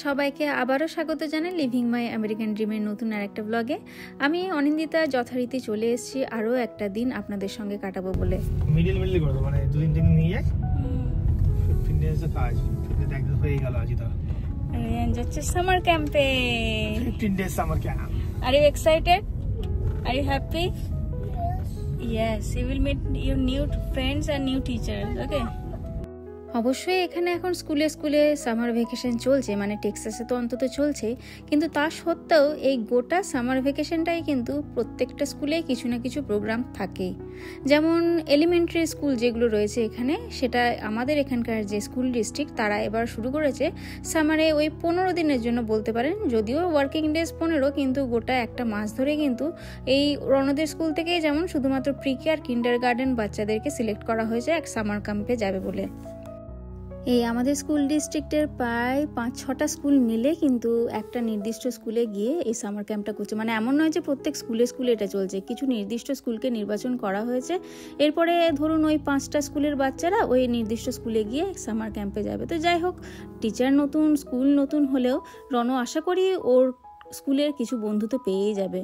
সবাইকে আবারও স্বাগত জানাই লিভিং মাই আমেরিকান ড্রিমের নতুন আরেকটা ব্লগে। আমি অনিন্দিতা যথারীতি চলে এসেছি আরও একটা দিন আপনাদের সঙ্গে কাটাবো বলে। মিডল করে মানে দুদিন দিন নিয়ে যাই 15 ডেজ কাজ 15 ডেজ হয়ে গেল আজ তো রিয়ান যাচ্ছে সামার ক্যাম্পে 15 days summer camp. Are you excited? Are you happy? Yes, you will meet your new friends and new teachers. Okay. অবশ্যই এখানে এখন স্কুলে সামার ভ্যাকেশন চলছে, মানে টেক্সাসে তো অন্তত চলছে, কিন্তু তা সত্ত্বেও এই গোটা সামার ভ্যাকেশনটাই কিন্তু প্রত্যেকটা স্কুলে কিছু না কিছু প্রোগ্রাম থাকেই। যেমন এলিমেন্টারি স্কুল যেগুলো রয়েছে এখানে, সেটা আমাদের এখানকার যে স্কুল ডিস্ট্রিক্ট তারা এবার শুরু করেছে সামারে ওই 15 দিনের জন্য বলতে পারেন, যদিও ওয়ার্কিং ডেজ 15, কিন্তু গোটা একটা মাস ধরে কিন্তু এই রণদের স্কুল থেকে যেমন শুধুমাত্র প্রি-কে আর কিন্ডার গার্ডেন বাচ্চাদেরকে সিলেক্ট করা হয়েছে এক সামার ক্যাম্পে যাবে বলে। এই আমাদের স্কুল ডিস্ট্রিক্টের প্রায় 5-6টা স্কুল মিলে কিন্তু একটা নির্দিষ্ট স্কুলে গিয়ে এই সামার ক্যাম্পটা করছে। মানে এমন নয় যে প্রত্যেক স্কুলে এটা চলছে, কিছু নির্দিষ্ট স্কুলকে নির্বাচন করা হয়েছে, এরপরে ধরুন ওই 5টা স্কুলের বাচ্চারা ওই নির্দিষ্ট স্কুলে গিয়ে সামার ক্যাম্পে যাবে। তো যাই হোক, টিচার নতুন, স্কুল নতুন হলেও রণ আশা করি ওর স্কুলের কিছু বন্ধু তো পেয়েই যাবে।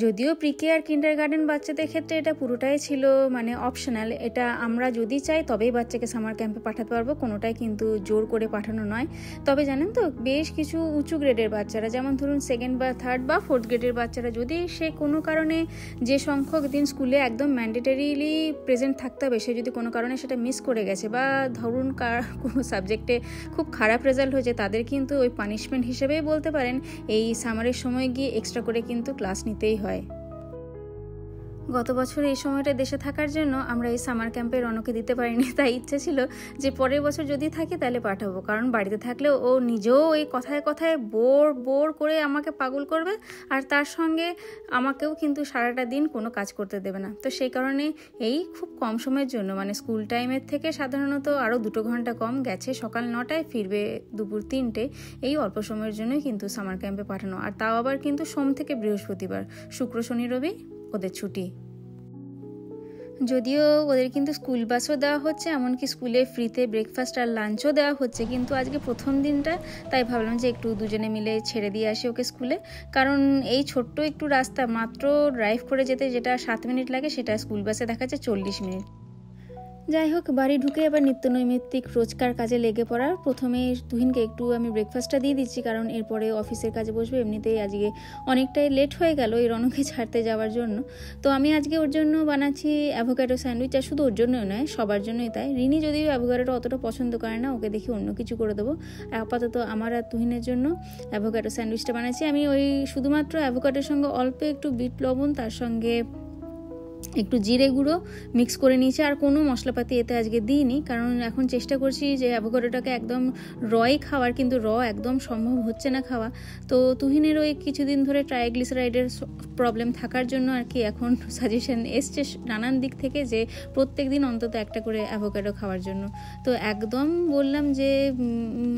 যদিও প্রি-কে আর কিন্ডার গার্ডেন বাচ্চাদের ক্ষেত্রে এটা পুরোটাই ছিল মানে অপশনাল, এটা আমরা যদি চাই তবেই বাচ্চাকে সামার ক্যাম্পে পাঠাতে পারবো, কোনোটাই কিন্তু জোর করে পাঠানো নয়। তবে জানেন তো, বেশ কিছু উঁচু গ্রেডের বাচ্চারা, যেমন ধরুন 2nd বা 3rd বা 4th গ্রেডের বাচ্চারা, যদি সে কোনো কারণে যে সংখ্যক দিন স্কুলে একদম ম্যান্ডেটারিলি প্রেজেন্ট থাকতে হবে, সে যদি কোনো কারণে সেটা মিস করে গেছে বা ধরুন কোনো সাবজেক্টে খুব খারাপ রেজাল্ট হয়েছে, তাদের কিন্তু ওই পানিশমেন্ট হিসেবেই বলতে পারেন এই সামারের সময় গিয়ে এক্সট্রা করে কিন্তু ক্লাস নিতেই হয়। গত বছর এই সময়টা দেশে থাকার জন্য আমরা এই সামার ক্যাম্পে রণকে দিতে পারিনি, তাই ইচ্ছে ছিল যে পরের বছর যদি থাকি তাহলে পাঠাবো, কারণ বাড়িতে থাকলে ও নিজেও ওই কথায় বোর করে আমাকে পাগল করবে, আর তার সঙ্গে আমাকেও কিন্তু সারাটা দিন কোনো কাজ করতে দেবে না। তো সেই কারণে এই খুব কম সময়ের জন্য, মানে স্কুল টাইমের থেকে সাধারণত আরও 2 ঘন্টা কম গেছে, সকাল 9টায় ফিরবে দুপুর 3টে, এই অল্প সময়ের জন্যই কিন্তু সামার ক্যাম্পে পাঠানো। আর তাও আবার কিন্তু সোম থেকে বৃহস্পতিবার, শুক্র শনি রবি ওদের ছুটি। যদিও ওদের কিন্তু স্কুল বাসও দেওয়া হচ্ছে, এমনকি স্কুলে ফ্রিতে ব্রেকফাস্ট আর লাঞ্চও দেওয়া হচ্ছে, কিন্তু আজকে প্রথম দিনটা, তাই ভাবলাম যে একটু দুজনে মিলে ছেড়ে দিয়ে আসি ওকে স্কুলে, কারণ এই ছোট্ট একটু রাস্তা, মাত্র ড্রাইভ করে যেতে যেটা 7 মিনিট লাগে, সেটা স্কুল বাসে দেখাচ্ছে 40 মিনিট। যাই হোক, বাড়ি ঢুকে এবার নিত্যনৈমিত্তিক রোজকার কাজে লেগে পড়ার। প্রথমে তুহিনকে একটু আমি ব্রেকফাস্টটা দিয়ে দিচ্ছি, কারণ এরপরে অফিসের কাজে বসবে, এমনিতেই আজকে অনেকটাই লেট হয়ে গেল এই রণকে ছাড়তে যাওয়ার জন্য। তো আমি আজকে ওর জন্য বানাচ্ছি অ্যাভোকাডো স্যান্ডউইচ, আর শুধু ওর জন্যই নয়, সবার জন্যই তাই। রিনি যদিও অ্যাভোকাডোটা অতটা পছন্দ করে না, ওকে দেখি অন্য কিছু করে দেবো। আপাতত আমার আর তুহিনের জন্য অ্যাভোকাডো স্যান্ডউইচটা বানাচ্ছি। আমি ওই শুধুমাত্র অ্যাভোকাডোর সঙ্গে অল্প একটু বিট লবণ, তার সঙ্গে একটু জিরে গুঁড়ো মিক্স করে নিয়েছি, আর কোনো মশলাপাতি এতে আজকে দিইনি, কারণ এখন চেষ্টা করছি যে অ্যাভোকাডোটাকে একদম রই খাওয়ার, কিন্তু একদম সম্ভব হচ্ছে না খাওয়া। তো তুহিনের ওই কিছুদিন ধরে ট্রাইগ্লিসারাইডের প্রবলেম থাকার জন্য আর কি এখন সাজেশন এসছে নানান দিক থেকে যে প্রত্যেক দিন অন্তত একটা করে অ্যাভোকাডো খাওয়ার জন্য। তো একদম বললাম যে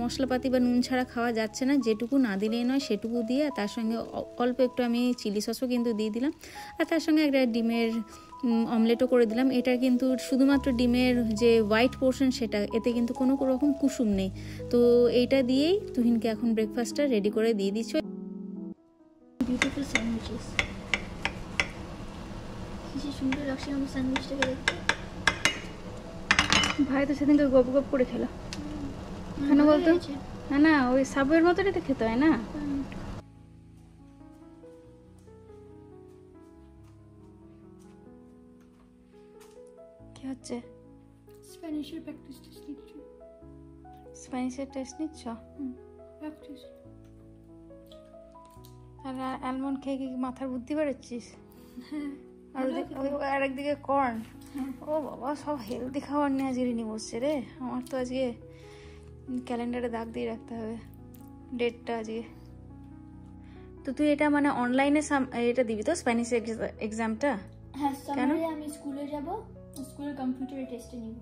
মশলাপাতি বা নুন ছাড়া খাওয়া যাচ্ছে না, যেটুকু না দিলেই নয় সেটুকু দিয়ে, তার সঙ্গে অল্প একটু আমি চিলি সসও কিন্তু দিয়ে দিলাম, আর তার সঙ্গে একটা ডিমের অমলেটও করে দিলাম। এটা কিন্তু শুধুমাত্র ডিমের যে হোয়াইট পোর্শন সেটা, এতে কিন্তু কোনো রকম কুসুম নেই। তো এইটা দিয়েই তুহিনকে এখন ব্রেকফাস্টটা রেডি করে দিয়ে দিচ্ছ। বিউটিফুল স্যান্ডউইচেস, কি সুন্দর লাগছে আমার স্যান্ডউইচটাকে দেখতে। ভাই তো সেদিনকে গপ করে খেলো, কেন বলতো? না ওই সাবওয়ের মতনই তো খেতে হয় না। কি হচ্ছে? স্প্যানিশের প্র্যাকটিস টেস্ট নিচ্ছি। স্প্যানিশের টেস্ট নিচ্ছ? প্র্যাকটিস। আর অ্যালমন্ড খেয়ে কি মাথার বুদ্ধি বেরোচ্ছিস? হ্যাঁ। আর আরেকদিকে কর্ন। ও বাবা, সব হেলদি খাবার নিয়ে আজকে রিনি বসছে রে। আমার তো আজকে ক্যালেন্ডারে দাগ দিয়ে রাখতে হবে ডেটটা আজকে। তো তুই এটা মানে অনলাইনে এটা দিবি তো, স্প্যানিশ এক্সামটা? হ্যাঁ, সামারে আমি স্কুলে যাব, স্কুলের কম্পিউটারে টেস্টে নিব।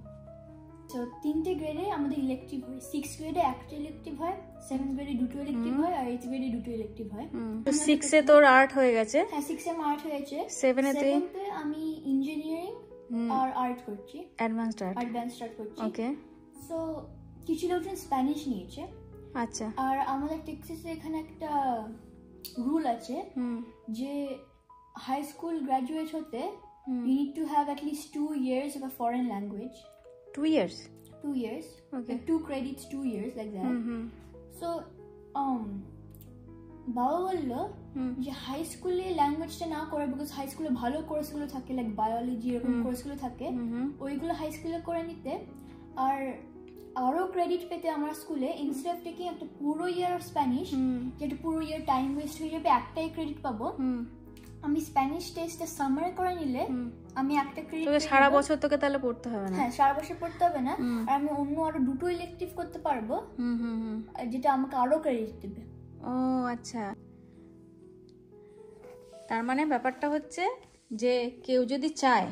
তো 3টে গ্রেডে আমাদের ইলেকটিভ হয়। 6 গ্রেডে একটা ইলেকটিভ হয়, 7 গ্রেডে 2টো ইলেকটিভ হয়, আর 8 গ্রেডে 2টো ইলেকটিভ হয়। তো 6 এ তোর আর্ট হয়ে গেছে? হ্যাঁ, 6 এ আর্ট হয়েছে। 7 এ আমি ইঞ্জিনিয়ারিং আর আর্ট করছি, অ্যাডভান্সড আর্ট করছি। ওকে। সো কিছু লোকজন স্প্যানিশ নিয়েছে, আচ্ছা। আর আমাদের টেক্সাসে এখানে একটা রুল আছে যে হাই স্কুল গ্রাজুয়েট হতে you need to have at least 2 years of a foreign language. 2 years? 2 years. Okay. Like 2 credits, 2 years, like that. So, বাবা বললো যে হাই স্কুলে ল্যাঙ্গুয়েজটা না করে, বিকজ হাই স্কুলে ভালো কোর্সগুলো থাকে, লাইক বায়োলজি এরকম কোর্সগুলো থাকে, ওইগুলো হাই স্কুলে করে নিতে, আর আরো ক্রেডিট পেতে আমার স্কুলে ইনস্টেড অফ টেকিং একটা পুরো ইয়ার অফ স্প্যানিশ, যেটা পুরো ইয়ার টাইম ওয়েস্ট হয়ে যাবে, একটাই ক্রেডিট পাবো। আমি স্প্যানিশ টেস্টটা সামারে করে নিলে আমি একটা ক্রেডিট, তোকে সারা বছর তোকে তাহলে পড়তে হবে না। হ্যাঁ, সারা বছর পড়তে হবে না, আর আমি অন্য আরো 2টো ইলেক্টিভ করতে পারবো, যেটা আমাকে আরো ক্রেডিট দেবে। ও আচ্ছা, তার মানে ব্যাপারটা হচ্ছে যে কেউ যদি চায়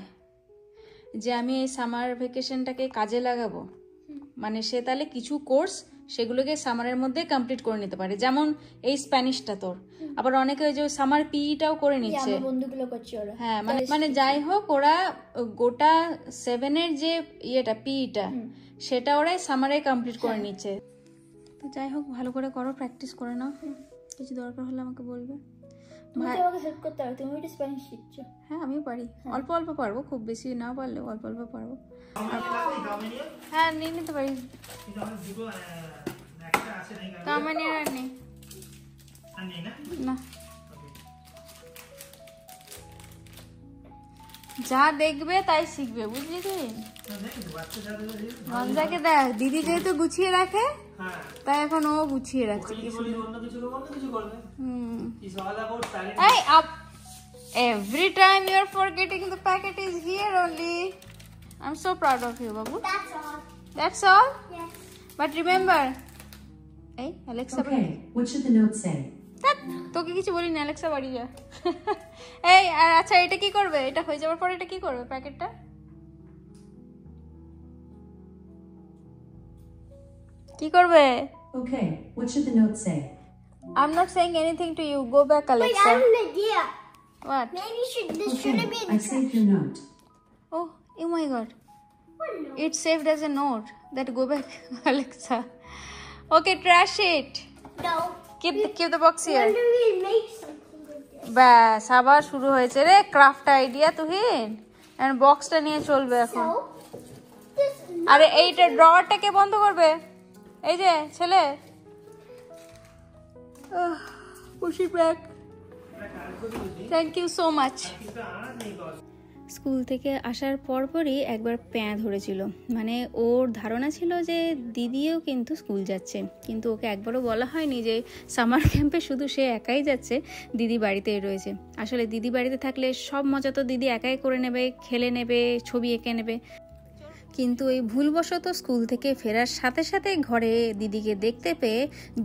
যে আমি এই সামার ভ্যাকেশনটাকে কাজে লাগাবো, মানে সে তাহলে কিছু কোর্স সেগুলোকে সামারের মধ্যে কমপ্লিট করে নিতে পারে, যেমন এই স্প্যানিশটা তোর। আবার অনেকে ওই যে সামার পিইটাও করে নিচ্ছে, আমার বন্ধুগুলো করছে ওরা। হ্যাঁ, মানে যাই হোক, ওরা গোটা 7-এর যে ইয়েটা পিইটা সেটা ওরাই সামারে কমপ্লিট করে নিচ্ছে। তো যাই হোক, ভালো করে করো, প্র্যাকটিস করে নাও, কিছু দরকার হলে আমাকে বলবে। তুমি আমাকে হেল্প করতে পারো, তুমি ওইটা স্প্যানিশ শিখছো। হ্যাঁ, আমিও পারি, অল্প অল্প পারবো, খুব বেশি না পারলেও অল্প অল্প পারবো। হ্যাঁ, নিয়ে নিতে পারি। কামানিয়ার আর নেই না, যা দেখবে তাই শিখবে, বুঝলি তুই? রঞ্জাকে দেখ, দিদি যেহেতু গুছিয়ে রাখে তাই এখন ও গুছিয়ে রাখছে। Every time you are forgetting the packet is here only. I'm so proud of you, Babu. That's all. That's all? Yes. But remember, hey, Alexa. Okay, what should the note say? তোকে কিছু বলিনি, Alexa বাড়ি যা। এই, আর আচ্ছা, এটা কি করবে? এটা হয়ে যাওয়ার পর এটা কি করবে প্যাকেটটা? কি করবে? Okay, what should the note say? I'm not saying anything to you. Go back, Wait, I Alexa. have an idea. What? Maybe this Okay, shouldn't be I saved your note. Oh my God. What note? It's saved as a note. That go back, Alexa. Okay, trash it. No. Keep the box here. When do we make something with this? ব্যাস, আবার শুরু হয়েছে রে craft idea Tuhin. And বক্সটা নিয়ে চলবে এখন। So, this আরে এইটা ড্রয়ারটাকে বন্ধ করবে, এই যে ছেলে। খুশি bag, thank you so much. School থেকে আসার পরপরই একবার প্যাঁ ধরেছিল, মানে ওর ধারণা ছিল যে দিদিও কিন্তু স্কুল যাচ্ছে, কিন্তু ওকে একবারও বলা হয়নি যে সামার ক্যাম্পে শুধু সে একাই যাচ্ছে, দিদি বাড়িতেই রয়েছে। আসলে দিদি বাড়িতে থাকলে সব মজা তো দিদি একাই করে নেবে, খেলে নেবে, ছবি এঁকে নেবে। কিন্তু এই ভুলবশত স্কুল থেকে ফেরার সাথে সাথে ঘরে দিদিকে দেখতে পেয়ে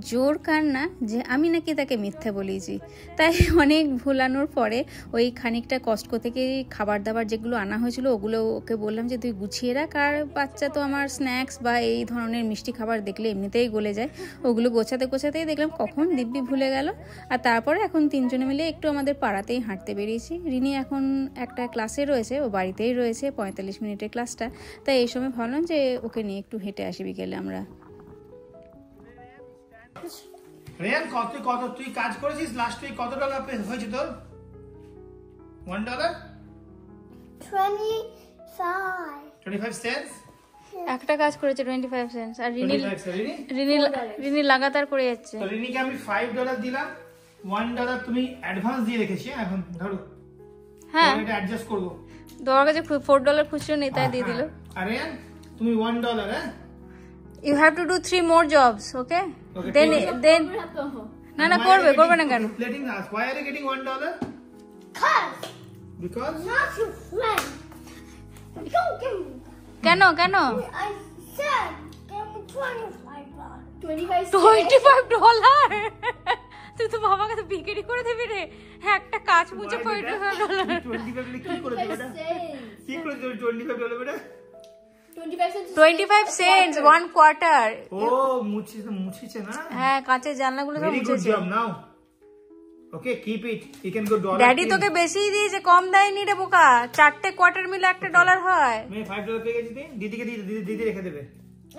জোর কান্না যে আমি নাকি তাকে মিথ্যা বলেছি। তাই অনেক ভুলানোর পরে ওই খানিকটা কষ্টকো থেকে খাবার দাবার যেগুলো আনা হয়েছিল ওগুলো ওকে বললাম যে তুই গুছিয়ে রাখ, আর বাচ্চা তো আমার স্ন্যাক্স বা এই ধরনের মিষ্টি খাবার দেখলে এমনিতেই গলে যায়, ওগুলো গোছাতেই দেখলাম কখন দিব্যি ভুলে গেল। আর তারপরে এখন তিনজনে মিলে একটু আমাদের পাড়াতেই হাঁটতে বেরিয়েছি। রিনি এখন একটা ক্লাসে রয়েছে, ও বাড়িতেই রয়েছে 45 মিনিটের ক্লাসটা, তাই এই সময় ভাবলাম যে ওকে নিয়ে একটু হেঁটে আসি বিকেলে আমরা। রেয়ান, কত তুই কাজ করেছিস লাস্ট উইক? কত ডলার হয়েছে তোর? $1? 25 cents? একটা কাজ করেছে 25 সেন্টস, আর রিনি লাগাতার করে যাচ্ছে। তো রিনিকে আমি $5 দিলাম, $1 তুমি অ্যাডভান্স দিয়ে রেখেছি। এখন ধরো, হ্যাঁ, এটা অ্যাডজাস্ট করব। তোমার কাছে $4 খুচরো নেই, তাই দিয়ে দিল। আরে তুমি $1, হ্যাঁ? You have to do 3 more jobs, okay? Then না করবে না কেন? Why are you getting $1? Because not your friend. Don't give me. কেন I said give me $25. 25 তুই তো বাবাকে তো বিক্রি করে দিবি রে, একটা কাজ মুছে $25। 25 কি করে দেবে এটা? কি করে দেবে $25 বেটা? 25 সেন্টস 1 কোয়ার্টার। ও মুছিছে না? হ্যাঁ, কাঁচের জানলাগুলো সব মুছেছে। Very good job now. Okay, keep it. You can go dollar. Daddy তোকে বেশি দিয়েছে, কম দেয়নি রে বোকা। 4টে কোয়ার্টার মিলে $1 হয়। मैं $5 पे गई थी, दीदी के दिदी রেখে দেবে।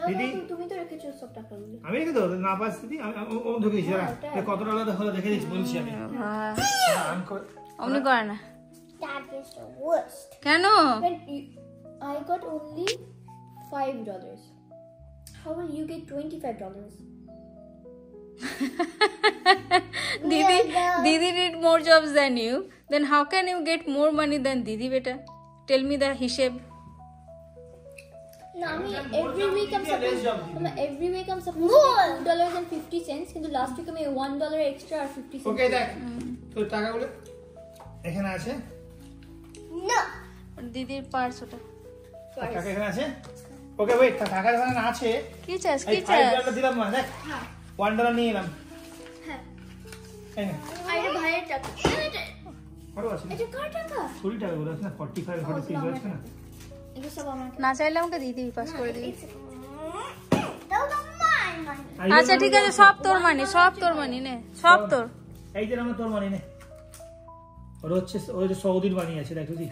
দিদি তুমি তো রেখেছো সব টাকাগুলো। আমি রেখে দেবো না পাস দিদি ও ঢুকে দিচ্ছি কত ডলার হলো দেখে দিচ্ছি বলছি আমি অমনি করে না That is the worst. কেন When I got only $5. How will you get $25? Didi did more jobs than you. Then how can you get more money than Didi beta? Tell me the হিসেব। No, I mean every week I'm supposed to $2.50, কিন্তু last week আমি $1 extra আর 50 cents। ওকে দেখ তোর টাকাগুলো এখানে আছে No. দিদির purse ওটা টাকা এখানে আছে ওকে ওয়েট টাকা এখানে আছে কি চাস এই $5 দিলাম না দেখ $1 নিয়ে এলাম হ্যাঁ এই নে আর এটা ভাইয়ের টাকা। কত আছে এটা কার টাকা? 20 টাকা বলে আছে না 45 46 আছে না এটা সব আমার। না চাইলে আমাকে দিদি পাস করে দিবি Those are mine money. আচ্ছা ঠিক আছে সব তোর মানি নে সব তোর এই যে আমার তোর মানি নে ওর হচ্ছে ওই যে সৌদির বানি আছে দেখ তুই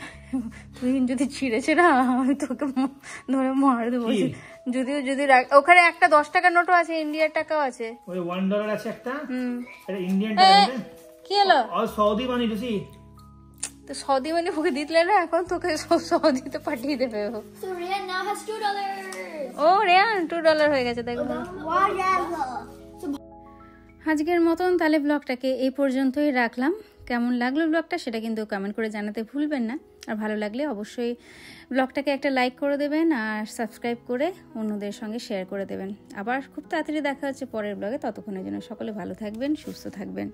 তুই যদি ছিঁড়েছে না আমি তোকে ধরে মার দেবো কি? যদি ওখানে একটা 10 টাকার নোটও আছে ইন্ডিয়ার টাকাও আছে ওই $1 আছে একটা এটা ইন্ডিয়ান এ, টাকা না কি হলো আর সৌদি বানি তুই তো সৌদি মানে ওকে দিতলে না এখন তোকে সৌদিতে পাঠিয়ে দেবে ও So Rian now has $2. ও রেয়ান $2 হয়ে গেছে দেখো Whatever. আজকের মতন তাহলে ব্লগটাকে এই পর্যন্তই রাখলাম কেমন লাগলো ব্লগটা সেটা কিন্তু কমেন্ট করে জানাতে ভুলবেন না আর ভালো লাগলে অবশ্যই ব্লগটাকে একটা লাইক করে দেবেন আর সাবস্ক্রাইব করে অন্যদের সঙ্গে শেয়ার করে দেবেন আবার খুব তাড়াতাড়ি দেখা হচ্ছে পরের ব্লগে ততক্ষণের জন্য সকলে ভালো থাকবেন সুস্থ থাকবেন